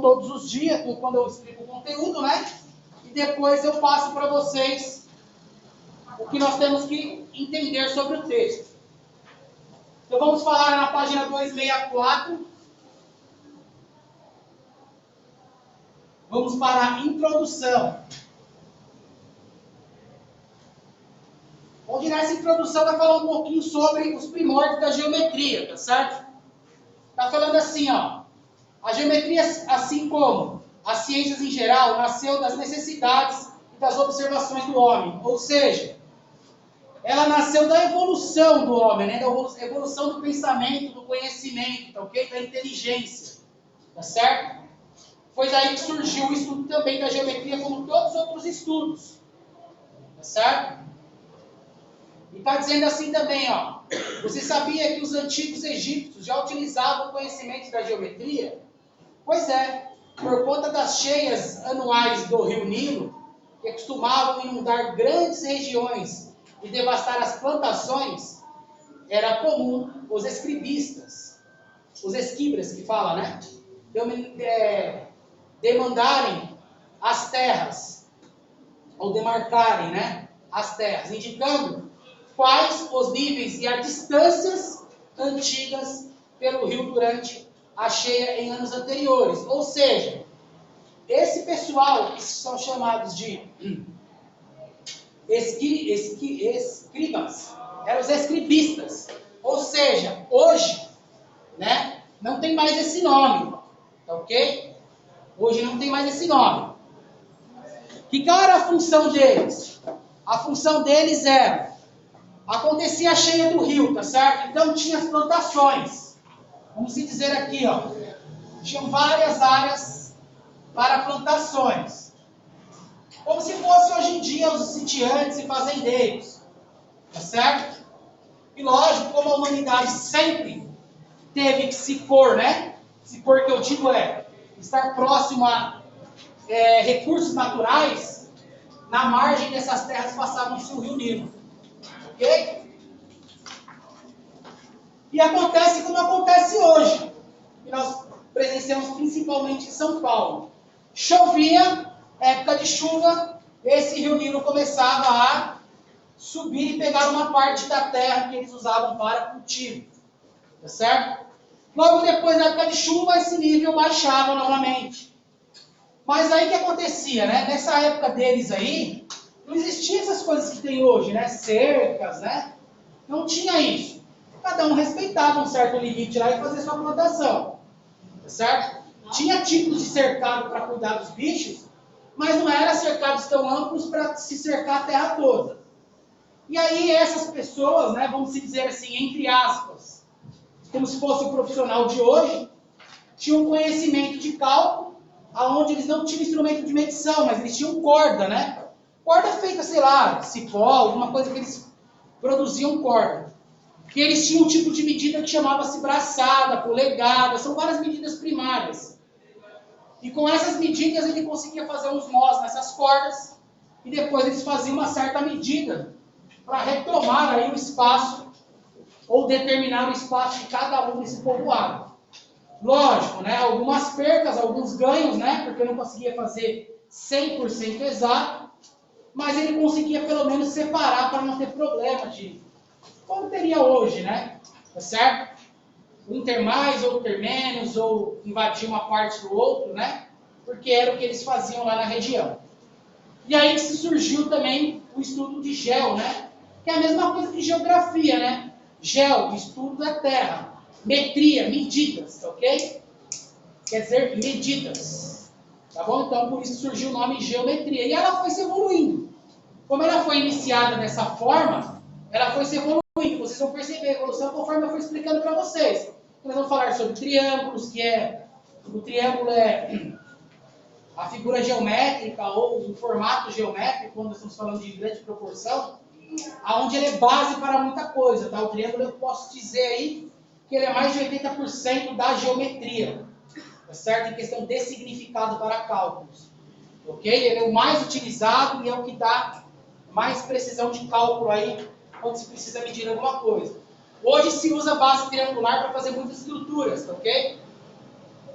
todos os dias, quando eu explico o conteúdo, né? E depois eu passo para vocês o que nós temos que entender sobre o texto. Então vamos falar na página 264. Vamos para a introdução. Onde nessa introdução vai falar um pouquinho sobre os primórdios da geometria, tá certo? Tá falando assim, ó. A geometria, assim como as ciências em geral, nasceu das necessidades e das observações do homem. Ou seja, ela nasceu da evolução do homem, né? Da evolução do pensamento, do conhecimento, tá ok? Da inteligência, tá certo? Foi daí que surgiu o estudo também da geometria, como todos os outros estudos, tá certo? E está dizendo assim também, ó. Você sabia que os antigos egípcios já utilizavam o conhecimento da geometria? Pois é, por conta das cheias anuais do rio Nilo, que costumavam inundar grandes regiões e devastar as plantações, era comum os escribistas, os esquibras que fala, né? Demandarem as terras, ou demarcarem, né? As terras, indicando quais os níveis e as distâncias antigas pelo rio durante a cheia em anos anteriores. Ou seja, esse pessoal, que são chamados de escribas, eram os escribistas. Ou seja, hoje, né, não tem mais esse nome, tá ok? Hoje não tem mais esse nome. Qual era a função deles? A função deles era, acontecia a cheia do rio, tá certo? Então tinha as plantações. Vamos se dizer aqui, ó. Tinham várias áreas para plantações. Como se fosse hoje em dia os sitiantes e fazendeiros. Tá certo? E lógico, como a humanidade sempre teve que se pôr, né? Se pôr, que eu digo estar próximo a recursos naturais, na margem dessas terras passavam-se o rio Nilo. Ok? E acontece como acontece hoje, que nós presenciamos principalmente em São Paulo. Chovia, época de chuva, esse rio Nilo começava a subir e pegar uma parte da terra que eles usavam para cultivo. Tá certo? Logo depois da época de chuva, esse nível baixava novamente. Mas aí o que acontecia, né? Nessa época deles aí, não existiam essas coisas que tem hoje, né? Cercas, né? Não tinha isso. Cada um respeitava um certo limite lá e fazia sua plantação. Tá certo? Tinha tipos de cercado para cuidar dos bichos, mas não eram cercados tão amplos para se cercar a terra toda. E aí essas pessoas, né, vamos dizer assim, entre aspas, como se fosse o profissional de hoje, tinham conhecimento de cálculo, aonde eles não tinham instrumento de medição, mas eles tinham corda, né? Corda feita, sei lá, cipó, alguma coisa que eles produziam corda. Que eles tinham um tipo de medida que chamava-se braçada, polegada, são várias medidas primárias. E com essas medidas ele conseguia fazer uns nós nessas cordas, e depois eles faziam uma certa medida para retomar aí o espaço, ou determinar o espaço de cada um nesse povoado. Lógico, né? Algumas percas, alguns ganhos, né? Porque eu não conseguia fazer 100% exato, mas ele conseguia pelo menos separar para não ter problema de... Como teria hoje, né? Tá certo? Um ter mais, outro ter menos, ou invadir uma parte do outro, né? Porque era o que eles faziam lá na região. E aí que se surgiu também o estudo de geo, né? Que é a mesma coisa que geografia, né? Geo, estudo da terra. Metria, medidas, ok? Quer dizer, medidas. Tá bom? Então, por isso surgiu o nome geometria. E ela foi se evoluindo. Como ela foi iniciada dessa forma, ela foi se evoluindo. Vocês vão perceber a evolução conforme eu fui explicando para vocês. Nós vamos falar sobre triângulos, o triângulo é a figura geométrica ou o formato geométrico, quando nós estamos falando de grande proporção, aonde ele é base para muita coisa. Tá? O triângulo eu posso dizer aí que ele é mais de 80% da geometria, tá certo? Em questão de significado para cálculos. Ok? Ele é o mais utilizado e é o que dá mais precisão de cálculo aí, quando se precisa medir alguma coisa. Hoje se usa base triangular para fazer muitas estruturas, tá ok?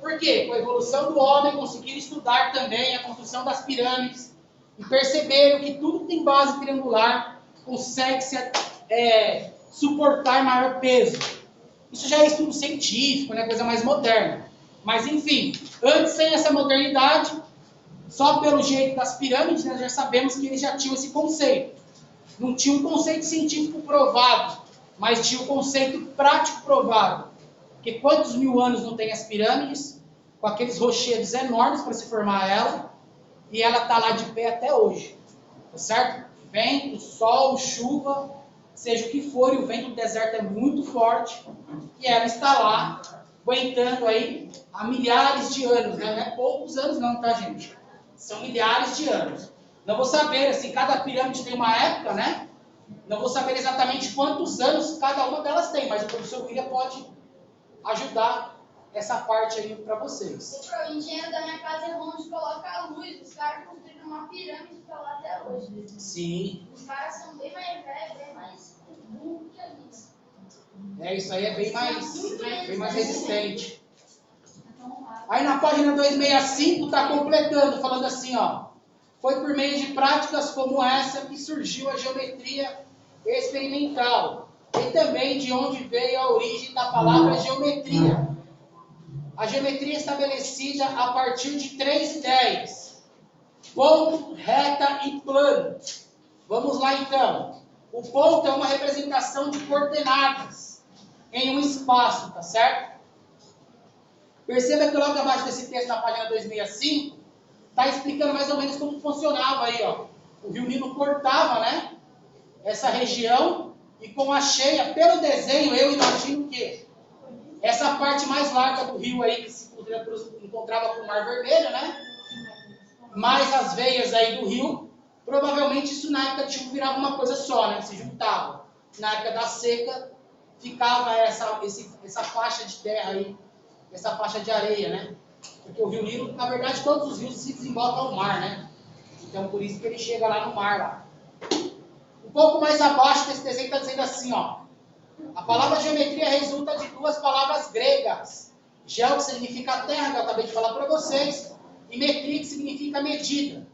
Por quê? Com a evolução do homem, conseguiram estudar também a construção das pirâmides e perceberam que tudo que tem base triangular consegue suportar maior peso. Isso já é estudo científico, né? Coisa mais moderna. Mas enfim, antes sem essa modernidade, só pelo jeito das pirâmides, nós já sabemos que eles já tinham esse conceito. Não tinha um conceito científico provado, mas tinha um conceito prático provado. Porque quantos mil anos não tem as pirâmides, com aqueles rochedos enormes para se formar ela, e ela está lá de pé até hoje. Tá certo? Vento, sol, chuva, seja o que for, e o vento do deserto é muito forte, e ela está lá, aguentando aí há milhares de anos, né? Não é poucos anos não, tá, gente? São milhares de anos. Não vou saber, assim, cada pirâmide tem uma época, né? Não vou saber exatamente quantos anos cada uma delas tem, mas o professor William pode ajudar essa parte aí para vocês. O engenheiro da minha casa é onde coloca a luz. Os caras construíram uma pirâmide e estão lá até hoje. Sim. Os caras são bem mais velhos, bem mais burros que a gente. Isso aí é bem mais resistente. Aí na página 265 está completando, falando assim, ó. Foi por meio de práticas como essa que surgiu a geometria experimental. E também de onde veio a origem da palavra geometria. A geometria é estabelecida a partir de 3 ideias. Ponto, reta e plano. Vamos lá então. O ponto é uma representação de coordenadas em um espaço, tá certo? Perceba que logo abaixo desse texto, na página 265, está explicando mais ou menos como funcionava aí, ó. O rio Nilo cortava, né, essa região, e com a cheia, pelo desenho, eu imagino que essa parte mais larga do rio aí, que se encontrava com o Mar Vermelho, né, mais as veias aí do rio, provavelmente isso na época de chuva virava uma coisa só, né, se juntava. Na época da seca, ficava essa faixa de terra aí, essa faixa de areia, né? Porque o rio Nilo, na verdade, todos os rios se desembocam ao mar, né? Então, por isso que ele chega lá no mar, lá. Um pouco mais abaixo desse desenho está dizendo assim, ó. A palavra geometria resulta de 2 palavras gregas. Geo, que significa terra, que eu acabei de falar para vocês, e metria, que significa medida.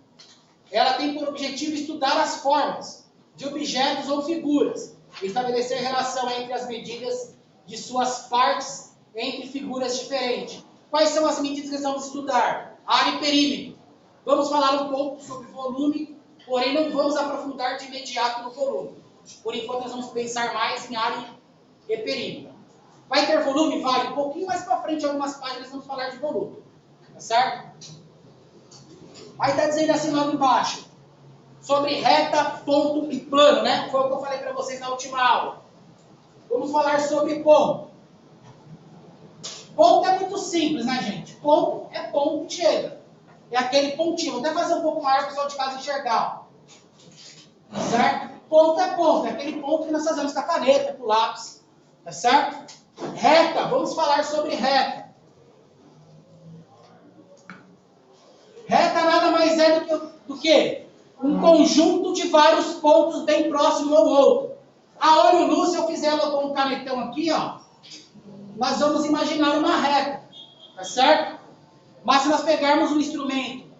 Ela tem por objetivo estudar as formas de objetos ou figuras, e estabelecer relação entre as medidas de suas partes entre figuras diferentes. Quais são as medidas que nós vamos estudar? Área e perímetro. Vamos falar um pouco sobre volume, porém não vamos aprofundar de imediato no volume. Por enquanto nós vamos pensar mais em área e perímetro. Vai ter volume? Vai. Um pouquinho mais para frente, algumas páginas, vamos falar de volume. Tá certo? Aí está dizendo assim logo embaixo. Sobre reta, ponto e plano, né? Foi o que eu falei para vocês na última aula. Vamos falar sobre ponto. Ponto é muito simples, né, gente? Ponto é ponto que chega. É aquele pontinho. Vou até fazer um pouco maior para o pessoal de casa enxergar. Certo? Ponto é aquele ponto que nós fazemos com a caneta, com o lápis. Tá certo? Reta, vamos falar sobre reta. Reta nada mais é do que um conjunto de vários pontos bem próximo ao outro. A olho nu, se eu fizer com um canetão aqui, ó, nós vamos imaginar uma reta, tá certo? Mas se nós pegarmos um instrumento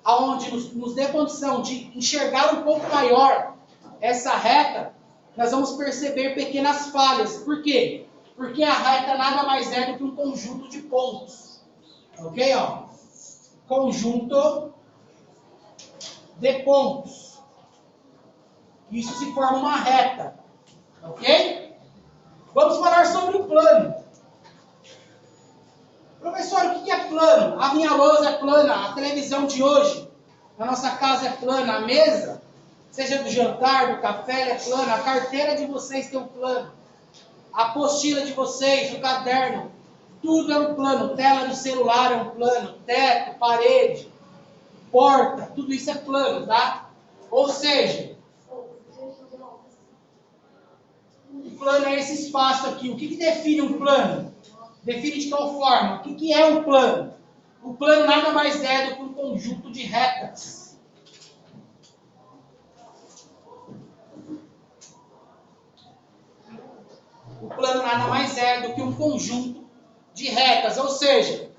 onde nos dê condição de enxergar um pouco maior essa reta, nós vamos perceber pequenas falhas. Por quê? Porque a reta nada mais é do que um conjunto de pontos. Ok? Ó? Conjunto de pontos. Isso se forma uma reta. Ok? Vamos falar sobre o plano. Professor, o que é plano? A minha lousa é plana, a televisão de hoje, na nossa casa é plana, a mesa, seja do jantar, do café, é plana, a carteira de vocês tem um plano, a apostila de vocês, o caderno, tudo é um plano, tela do celular é um plano, teto, parede, porta, tudo isso é plano, tá? Ou seja, o plano é esse espaço aqui. O que define um plano? Define de qual forma? O que é um plano? O plano nada mais é do que um conjunto de retas. O plano nada mais é do que um conjunto de retas. Ou seja,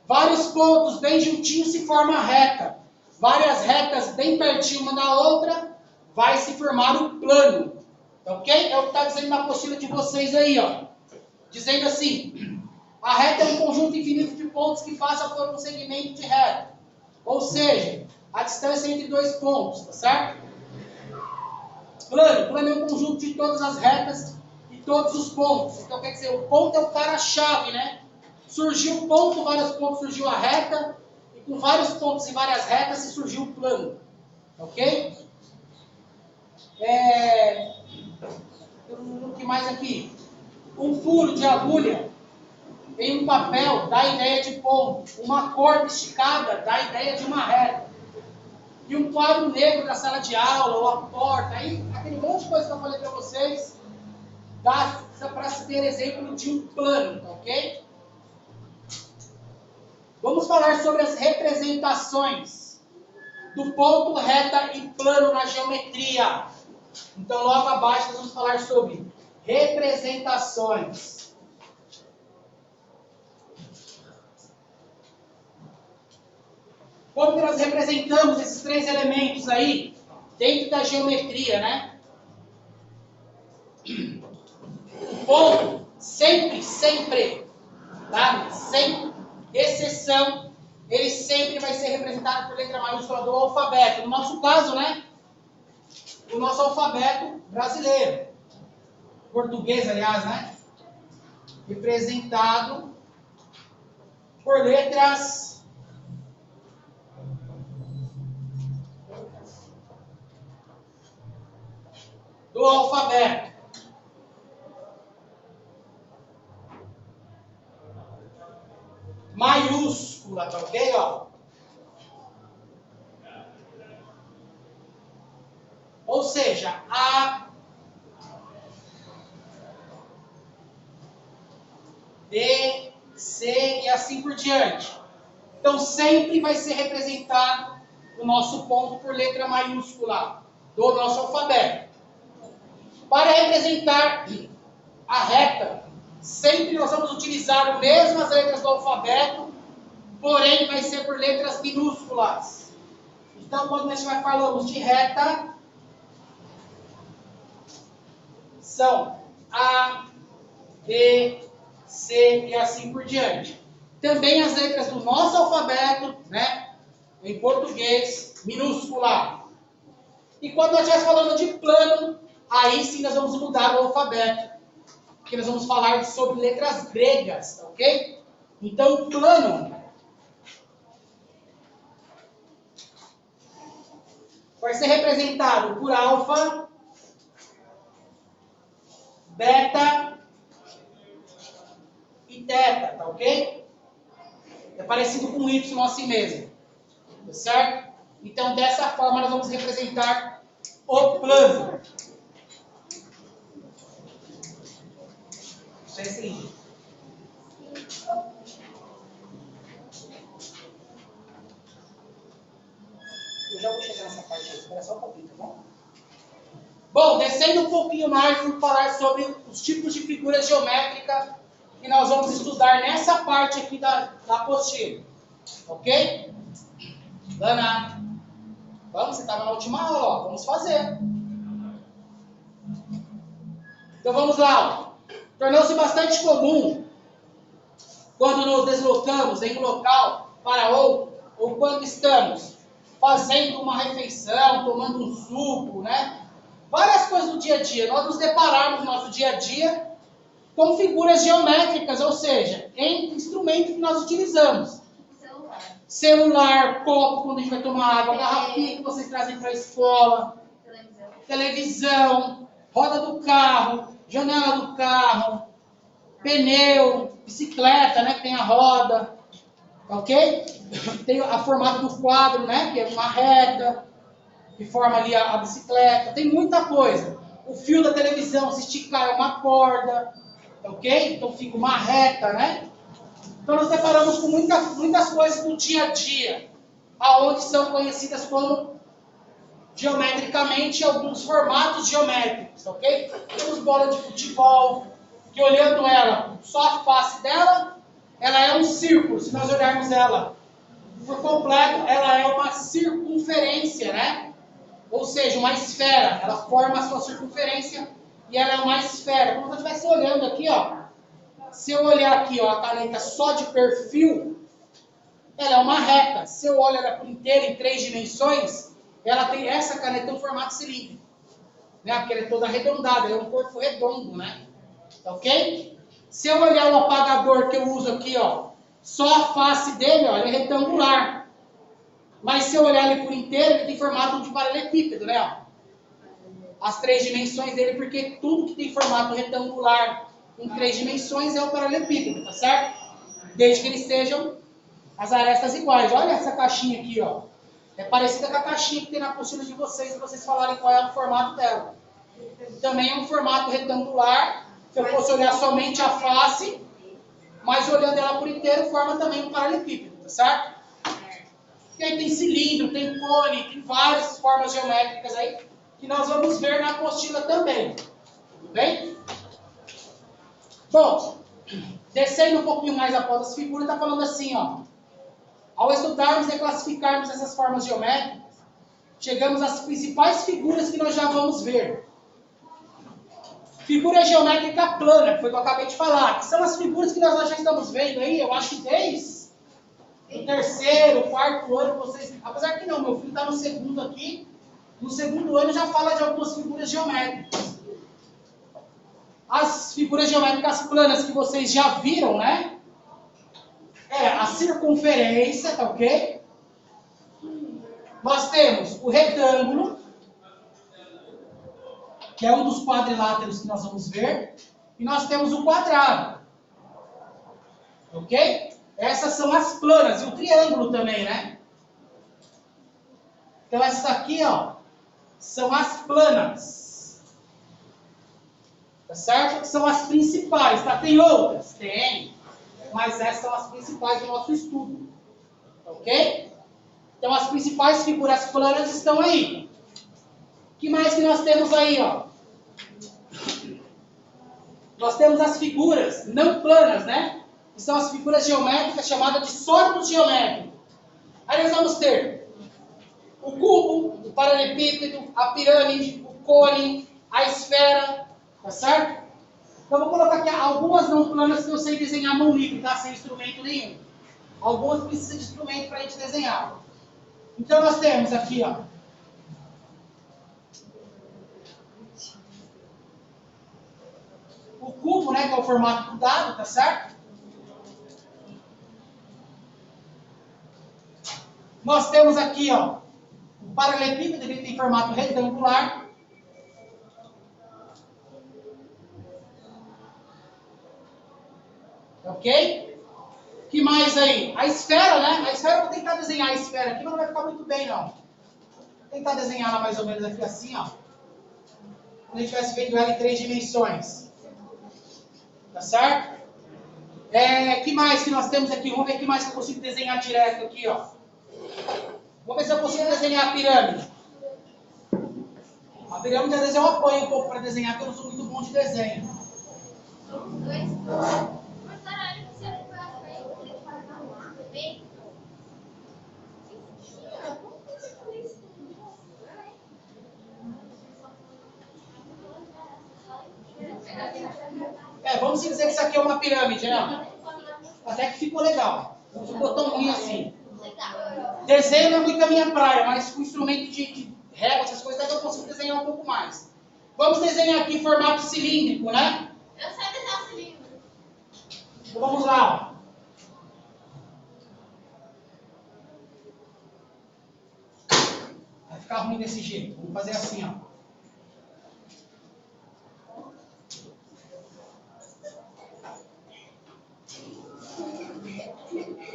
Vários pontos bem juntinhos se formam a reta. Várias retas bem pertinho uma da outra, vai se formar um plano. Ok? É o que está dizendo na apostila de vocês aí, ó. Dizendo assim, a reta é um conjunto infinito de pontos que passa por um segmento de reta. Ou seja, a distância entre dois pontos, tá certo? Plano é um conjunto de todas as retas e todos os pontos. Então quer dizer, o ponto é o cara-chave, né? Surgiu o ponto, vários pontos, surgiu a reta, e com vários pontos e várias retas se surgiu o plano. Ok? O que mais aqui? Um furo de agulha em um papel dá a ideia de ponto. Uma corda esticada dá a ideia de uma reta. E um quadro negro da sala de aula, ou a porta, aí, aquele monte de coisa que eu falei para vocês, dá para se ter exemplo de um plano, tá ok? Vamos falar sobre as representações do ponto, reta e plano na geometria. Então, logo abaixo, nós vamos falar sobre representações. Como que nós representamos esses três elementos aí dentro da geometria, né? O ponto, sempre, tá? Sem exceção, ele sempre vai ser representado por letra maiúscula do alfabeto. No nosso caso, né? O nosso alfabeto brasileiro. Português, aliás, né? Representado por letras do alfabeto. Maiúscula, tá ok? Ó. Ou seja, A, B, C e assim por diante. Então sempre vai ser representado o nosso ponto por letra maiúscula do nosso alfabeto. Para representar a reta, sempre nós vamos utilizar as mesmas letras do alfabeto, porém vai ser por letras minúsculas. Então, quando nós falamos de reta, são A, B, C e assim por diante. Também as letras do nosso alfabeto, né, em português, minúscula. E quando nós estivermos falando de plano, aí sim nós vamos mudar o alfabeto, porque nós vamos falar sobre letras gregas, ok? Então, o plano vai ser representado por alfa, beta e teta, tá ok? É parecido com Y assim mesmo, tá certo? Então, dessa forma, nós vamos representar o plano. Isso é o seguinte. Eu já vou chegar nessa parte aí, espera só um pouquinho, tá bom? Bom, descendo um pouquinho mais, vamos falar sobre os tipos de figuras geométricas que nós vamos estudar nessa parte aqui da apostila. Ok? Lana, vamos, você estava na última aula, ó, vamos fazer. Então vamos lá. Tornou-se bastante comum quando nos deslocamos em um local para outro, ou quando estamos fazendo uma refeição, tomando um suco, né? Várias coisas do dia a dia. Nós nos deparamos no nosso dia a dia com figuras geométricas, ou seja, em instrumento que nós utilizamos. Celular, copo quando a gente vai tomar água, garrafinha que vocês trazem para a escola, televisão, roda do carro, janela do carro, pneu, bicicleta, né, que tem a roda, ok? Tem a formato do quadro, né, que é uma reta, que forma ali a bicicleta, tem muita coisa. O fio da televisão, se esticar, é uma corda, ok? Então fica uma reta, né? Então nós deparamos com muitas coisas do dia a dia, aonde são conhecidas como geometricamente alguns formatos geométricos, ok? Temos bola de futebol, que olhando ela, só a face dela, ela é um círculo. Se nós olharmos ela por completo, ela é uma circunferência, né? Ou seja, uma esfera. Ela forma a sua circunferência e ela é uma esfera. Como se eu estivesse olhando aqui, ó. Se eu olhar aqui, ó, a caneta só de perfil, ela é uma reta. Se eu olho ela por inteira em 3 dimensões, ela tem essa caneta em formato cilíndrico, né? Porque ela é toda arredondada, ela é um corpo redondo, né? Tá ok? Se eu olhar o apagador que eu uso aqui, ó, só a face dele, ó, ele é retangular. Mas se eu olhar ele por inteiro, ele tem formato de paralelepípedo, né? Ó. As 3 dimensões dele, porque tudo que tem formato retangular em 3 dimensões é o paralelepípedo, tá certo? Desde que eles sejam as arestas iguais. Olha essa caixinha aqui, ó. É parecida com a caixinha que tem na apostila de vocês, se vocês falarem qual é o formato dela. Também é um formato retangular. Se eu fosse olhar somente a face, mas olhando ela por inteiro, forma também um paralelepípedo, tá certo? E aí tem cilindro, tem cone, tem várias formas geométricas aí, que nós vamos ver na apostila também. Tudo bem? Bom, descendo um pouquinho mais após as figuras, está falando assim, ó. Ao estudarmos e classificarmos essas formas geométricas, chegamos às principais figuras que nós já vamos ver. Figura geométrica plana, que foi o que eu acabei de falar, que são as figuras que nós já estamos vendo aí, eu acho que desde o terceiro, quarto ano, vocês... Apesar que não, meu filho está no segundo aqui, no segundo ano já fala de algumas figuras geométricas. As figuras geométricas planas que vocês já viram, né? É a circunferência, tá ok? Nós temos o retângulo, que é um dos quadriláteros que nós vamos ver. E nós temos o quadrado. Ok? Essas são as planas. E o triângulo também, né? Então essas aqui, ó, são as planas. Tá certo? Que são as principais, tá? Tem outras? Tem. Mas essas são as principais do nosso estudo. Ok? Então as principais figuras planas estão aí. O que mais que nós temos aí, ó? Nós temos as figuras não planas, né? Que são as figuras geométricas chamadas de sólidos geométricos. Aí nós vamos ter o cubo, o paralelepípedo, a pirâmide, o cone, a esfera, tá certo? Então eu vou colocar aqui algumas não planas que eu sei desenhar à mão livre, tá? Sem instrumento nenhum. Algumas precisam de instrumento para a gente desenhar. Então nós temos aqui, ó, o cubo, né, que é o formato do dado, tá certo? Nós temos aqui, ó, o paralelepípedo, ele tem formato retangular. Ok? O que mais aí? A esfera, né? A esfera, eu vou tentar desenhar a esfera aqui, mas não vai ficar muito bem, não. Vou tentar desenhar ela mais ou menos aqui assim, ó. Como a gente estivesse vendo ela em 3 dimensões. Tá certo? Que mais que nós temos aqui? Vamos ver o que mais que eu consigo desenhar direto aqui, ó. Vamos ver se eu consigo desenhar a pirâmide. A pirâmide, às vezes, eu apanho um pouco para desenhar, porque eu não sou muito bom de desenho. Vamos dizer que isso aqui é uma pirâmide, né? Até que ficou legal. Não ficou tão ruim assim. Desenho não é muito a minha praia, mas com instrumento de régua, essas coisas, até que eu consigo desenhar um pouco mais. Vamos desenhar aqui em formato cilíndrico, né? Eu sei desenhar cilindro. Então vamos lá. Vai ficar ruim desse jeito. Vamos fazer assim, ó.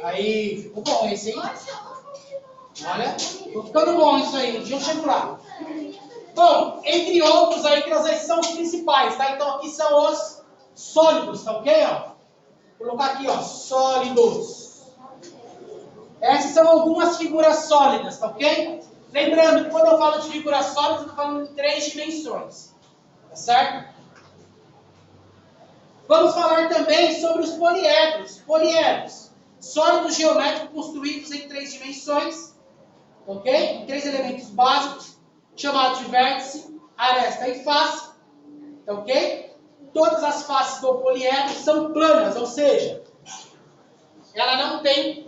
Aí, ficou bom esse, hein? Olha, tô ficando bom isso aí. Um dia eu chego lá. Bom, entre outros aí, que nós são os principais, tá? Então aqui são os sólidos, tá ok? Ó, vou colocar aqui, ó, sólidos. Essas são algumas figuras sólidas, tá ok? Lembrando que quando eu falo de figuras sólidas, eu tô falando em 3 dimensões. Tá certo? Vamos falar também sobre os poliedros. Poliedros, sólidos geométricos construídos em 3 dimensões, ok? 3 elementos básicos, chamados de vértice, aresta e face, ok? Todas as faces do poliedro são planas, ou seja, ela não tem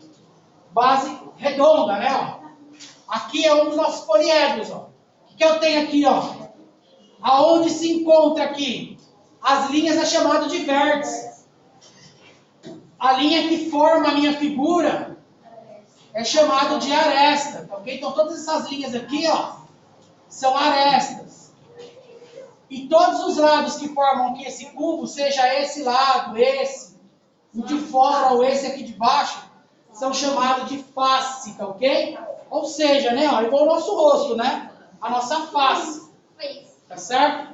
base redonda, né? Ó. Aqui é um dos nossos poliedros, ó. O que eu tenho aqui, ó? Aonde se encontra aqui as linhas é chamado de vértice. A linha que forma a minha figura é chamado de aresta, ok? Então todas essas linhas aqui, ó, são arestas. E todos os lados que formam aqui esse cubo, seja esse lado, esse, o de fora ou esse aqui de baixo, são chamados de face, tá ok? Ou seja, né, ó, igual o nosso rosto, né? A nossa face. Tá certo?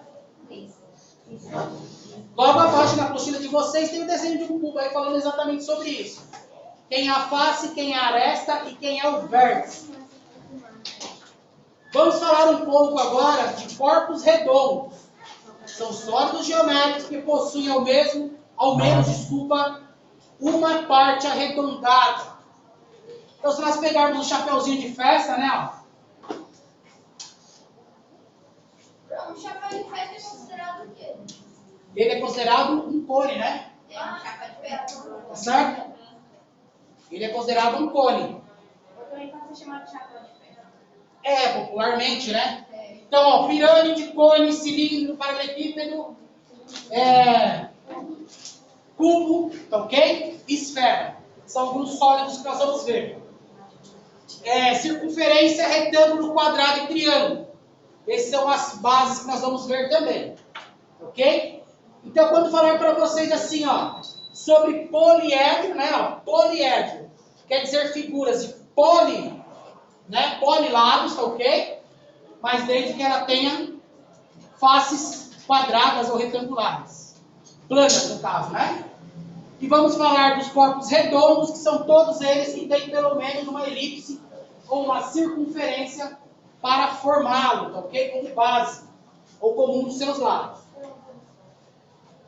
Logo abaixo na apostila de vocês tem o desenho de um cubo aí falando exatamente sobre isso. Quem é a face, quem é a aresta e quem é o vértice. Vamos falar um pouco agora de corpos redondos. São sólidos geométricos que possuem ao menos, uma parte arredondada. Então, se nós pegarmos um chapeuzinho de festa, né, ó. O chapéu de festa é considerado o quê? Ele é considerado um cone, né? É um chapéu de festa. Tá certo? Ele é considerado um cone. Ou também pode ser chamado de chapéu de festa. É, popularmente, né? Então, ó, pirâmide, cone, cilindro, paralelepípedo, cubo, tá ok? Esfera. São alguns sólidos que nós vamos ver. Circunferência, retângulo, quadrado e triângulo. Essas são as bases que nós vamos ver também. Ok? Então, quando falar para vocês assim, ó, sobre poliedro, né? Ó, poliedro quer dizer figuras de né? Polilados, tá ok? Mas desde que ela tenha faces quadradas ou retangulares. Planas, no caso, né? E vamos falar dos corpos redondos, que são todos eles que têm pelo menos uma elipse ou uma circunferência para formá-lo, tá ok? Como base, ou como um dos seus lados.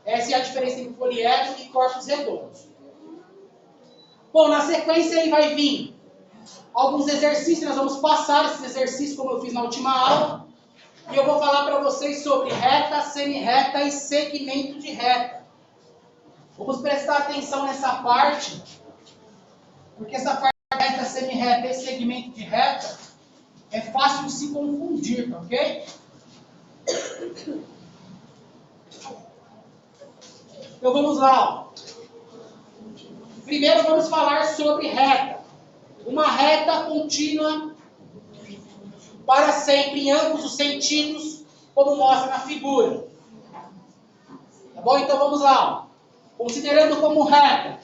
Essa é a diferença entre poliedro e corpos redondos. Bom, na sequência aí vai vir alguns exercícios, nós vamos passar esses exercícios como eu fiz na última aula. E eu vou falar para vocês sobre reta, semi-reta e segmento de reta. Vamos prestar atenção nessa parte, porque essa parte de reta, semi-reta e segmento de reta é fácil de se confundir, tá ok? Então vamos lá. Ó. Primeiro vamos falar sobre reta. Uma reta contínua para sempre em ambos os sentidos, como mostra na figura. Tá bom? Então vamos lá. Ó. Considerando como reta.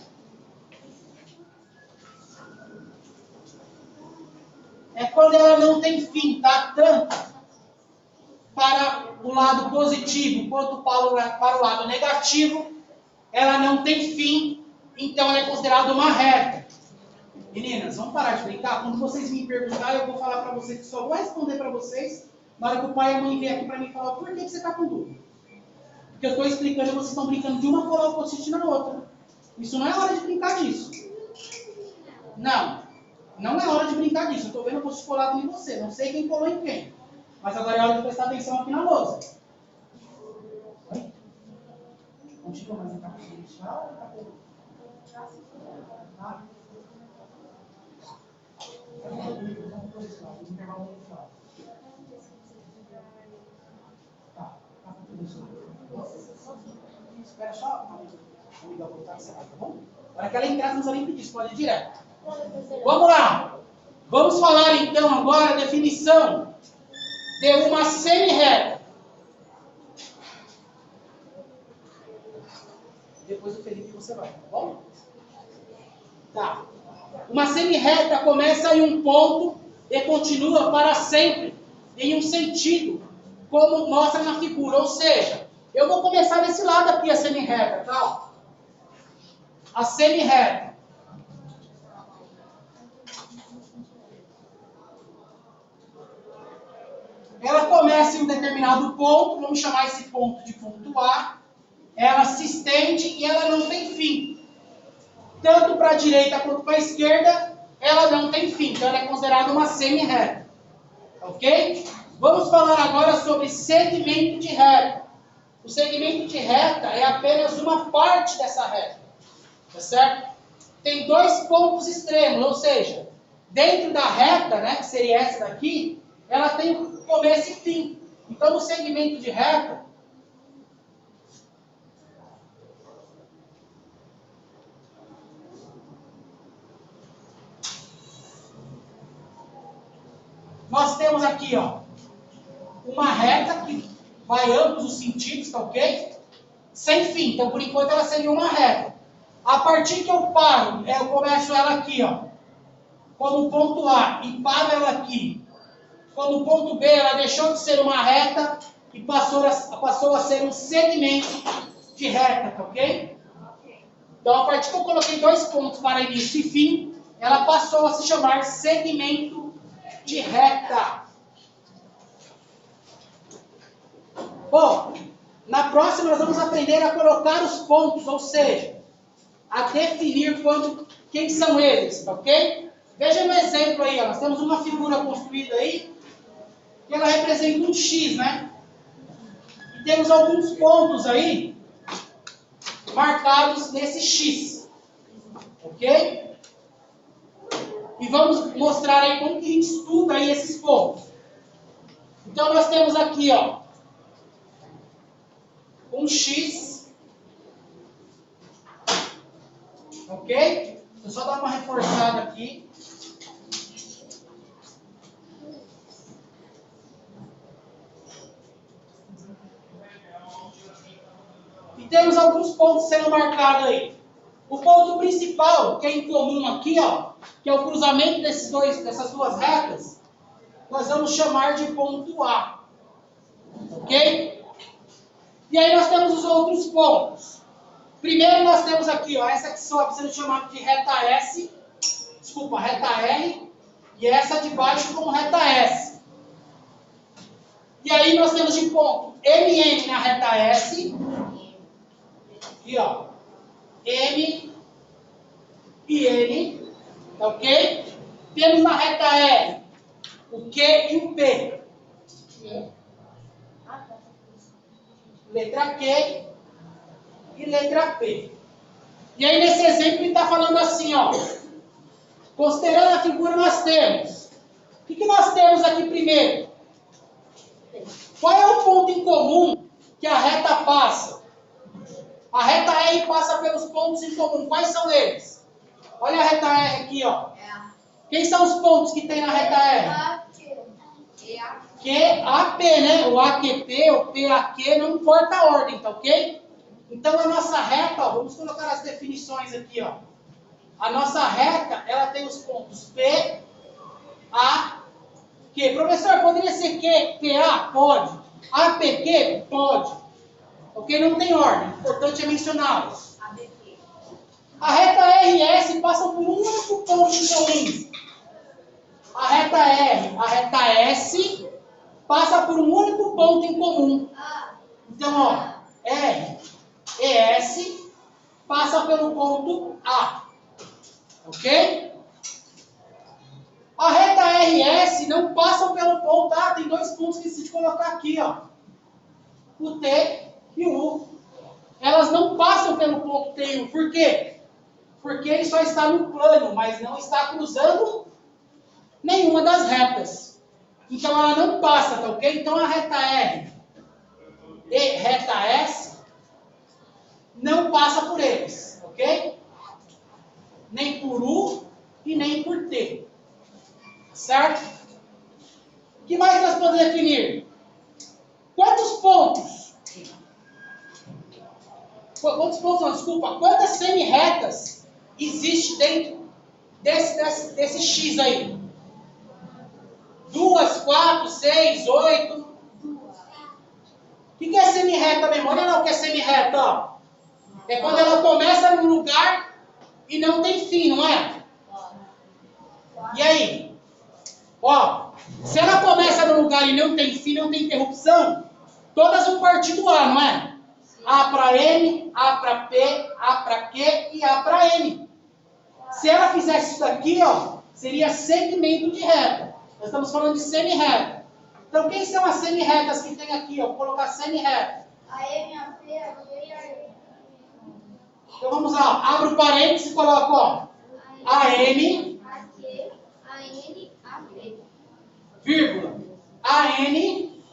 É quando ela não tem fim, tá? Tanto para o lado positivo quanto para o lado negativo, ela não tem fim, então ela é considerada uma reta. Meninas, vamos parar de brincar? Quando vocês me perguntarem, eu vou falar para vocês que só vou responder para vocês na hora que o pai e a mãe vêm aqui para mim falar por que você está com dúvida. Porque eu estou explicando e vocês estão brincando de uma colar o post-it na outra. Isso não é hora de brincar disso. Não. Não é hora de brincar disso. Eu estou vendo o post-it colado em você. Não sei quem colou em quem. Mas agora é hora de prestar atenção aqui na lousa. Oi? Continua mais um pouquinho. Espera só. Vamos ligar o botão e tá bom? Para que ela entrar, não precisa nem pedir, pode ir direto. Vamos lá. Vamos falar então agora a definição de uma semi-reta. Depois o Felipe você vai, tá bom? Tá. Uma semi-reta começa em um ponto e continua para sempre em um sentido, como mostra na figura. Ou seja, eu vou começar desse lado aqui a semi-reta, tá? A semi-reta. Ela começa em um determinado ponto, vamos chamar esse ponto de ponto A. ela se estende e ela não tem fim. Tanto para a direita quanto para a esquerda, ela não tem fim. Então, ela é considerada uma semi-reta. Ok? Vamos falar agora sobre segmento de reta. O segmento de reta é apenas uma parte dessa reta. Tá certo? Tem dois pontos extremos, ou seja, dentro da reta, né, que seria essa daqui, ela tem começo e fim. Então, no segmento de reta, nós temos aqui, ó, uma reta que vai ambos os sentidos, tá ok? Sem fim. Então, por enquanto, ela seria uma reta. A partir que eu paro, eu começo ela aqui, ó, como ponto A, e paro ela aqui. Como ponto B, ela deixou de ser uma reta e passou a ser um segmento de reta, tá ok? Então, a partir que eu coloquei dois pontos para início e fim, ela passou a se chamar segmento de reta. Bom, na próxima nós vamos aprender a colocar os pontos, ou seja, a definir quem são eles, tá ok? Veja no exemplo aí, ó, nós temos uma figura construída aí, que ela representa um X, né? E temos alguns pontos aí, marcados nesse X, ok? E vamos mostrar aí como que a gente estuda aí esses pontos. Então nós temos aqui, ó, um X, ok? Deixa eu só dar uma reforçada aqui. E temos alguns pontos sendo marcados aí. O ponto principal, que é em comum aqui, ó, que é o cruzamento dessas duas retas, nós vamos chamar de ponto A. Ok? E aí nós temos os outros pontos. Primeiro nós temos aqui, ó, essa que só sendo chamada de reta S, reta R, e essa de baixo como reta S. E aí nós temos de ponto MN na reta S, aqui ó, M e N, ok? Temos na reta R o Q e o P. Letra Q e letra P. E aí nesse exemplo ele está falando assim, ó. Considerando a figura nós temos. O que nós temos aqui primeiro? Qual é o ponto em comum que a reta passa? A reta R passa pelos pontos em comum. Quais são eles? Olha a reta R aqui, ó. Quem são os pontos que tem na reta R? QAP, né? O AQP, o PAQ, não importa a ordem, tá ok? Então a nossa reta, ó, vamos colocar as definições aqui, ó. A nossa reta, ela tem os pontos P, A, Q. Professor, poderia ser Q, PA? Pode. APQ? Pode. Ok? Não tem ordem. O importante é mencioná-los. A reta RS passa por um único ponto em comum. A reta R, a reta S, passa por um único ponto em comum. Então, ó, R e S passa pelo ponto A. Ok? A reta RS não passa pelo ponto A. Tem dois pontos que esqueci de colocar aqui, ó. O T e o U. Elas não passam pelo ponto T e U. Por quê? Porque ele só está no plano, mas não está cruzando nenhuma das retas. Então ela não passa, tá ok? Então a reta R e reta S não passa por eles, ok? Nem por U e nem por T. Certo? O que mais nós podemos definir? Quantos pontos? Quantas semi-retas existe dentro desse X aí? 2, 4, 6, 8. O que é semi-reta mesmo? Olha lá o que é semi-reta, ó. É quando ela começa num lugar e não tem fim, não é? E aí? Ó, se ela começa num lugar e não tem fim, não tem interrupção, todas vão partir do A, não é? A para M, A para P, A para Q e A para N. Se ela fizesse isso daqui, ó, seria segmento de reta. Nós estamos falando de semi-reta. Então, quem são as semi-retas que tem aqui? Ó? Vou colocar semi-reta. A M, a P, a Q e a E. Então, vamos lá. Abre o parênteses e coloca, ó, a M, A Q, a N, a P. vírgula, a N,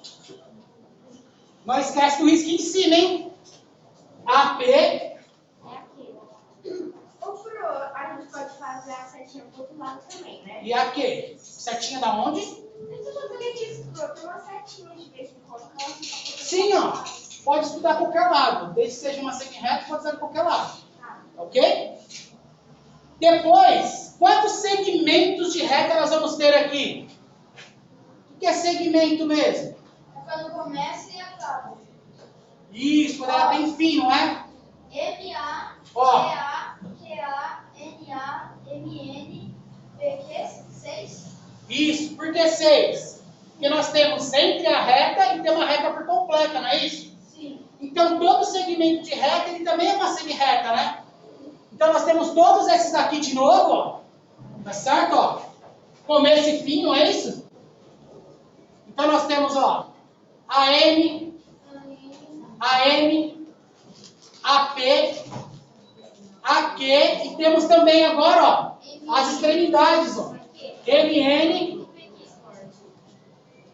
não esquece do risco em cima, hein? A P, É aqui. Ô, Pro, a gente pode fazer a setinha pro outro lado também, né? e a Q. Setinha da onde? Eu tô fazendo isso, Pro. Tem uma setinha de vez em quando. Sim, ó. Pode estudar qualquer lado. Desde que seja uma semi-reta, pode ser qualquer lado. Ok? Depois, quantos segmentos de reta nós vamos ter aqui? O que é segmento mesmo? É quando começa e acaba. Isso, quando ela tem fim, não é? M-A, Ó. G-A, Q-A, N-A, M-N, P-Q, 6. Isso, por que 6? Porque nós temos entre a reta e tem uma reta por completa, não é isso? Sim. Então, todo segmento de reta, ele também é uma semi-reta, né? Então, nós temos todos esses aqui de novo, ó. Tá certo, ó? Começo e fim, não é isso? Então, nós temos, ó, a M, a N, a P, a Q, e temos também agora, ó, as extremidades, ó. MN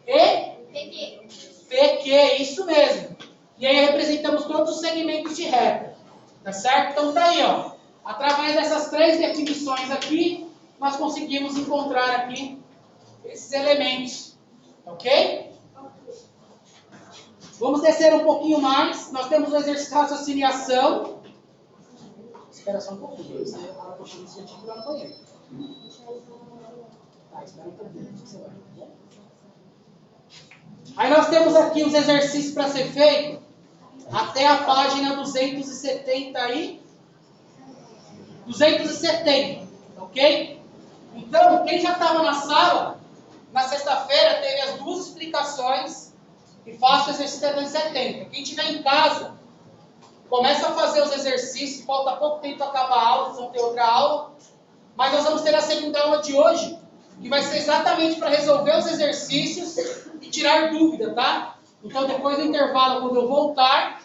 e PQ, isso mesmo. E aí representamos todos os segmentos de reta. Tá certo? Então tá aí, ó. Através dessas três definições aqui, nós conseguimos encontrar aqui esses elementos. Ok? Vamos descer um pouquinho mais. Nós temos o exercício de raciociniação. Espera só um pouquinho. Você fala que eu chego e já no banheiro. Tá, espera um pouquinho. Você vai, tá bom? Aí nós temos aqui os exercícios para ser feito até a página 270 aí. 270, ok? Então, quem já estava na sala, na sexta-feira, teve as duas explicações e faça o exercício até 270. Quem estiver em casa, começa a fazer os exercícios, falta pouco tempo para acabar a aula, vocês vão ter outra aula. Mas nós vamos ter a segunda aula de hoje, que vai ser exatamente para resolver os exercícios e tirar dúvida, tá? Então, depois do intervalo, quando eu voltar,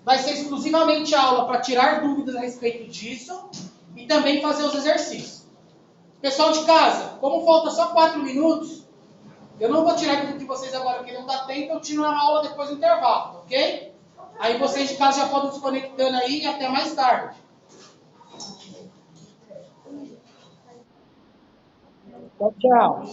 vai ser exclusivamente aula para tirar dúvidas a respeito disso e também fazer os exercícios. Pessoal de casa, como falta só 4 minutos, eu não vou tirar dúvida de vocês agora, porque não dá tempo, eu tiro na aula depois do intervalo, ok? Aí vocês de casa já podem desconectando aí e até mais tarde. Tchau, tchau.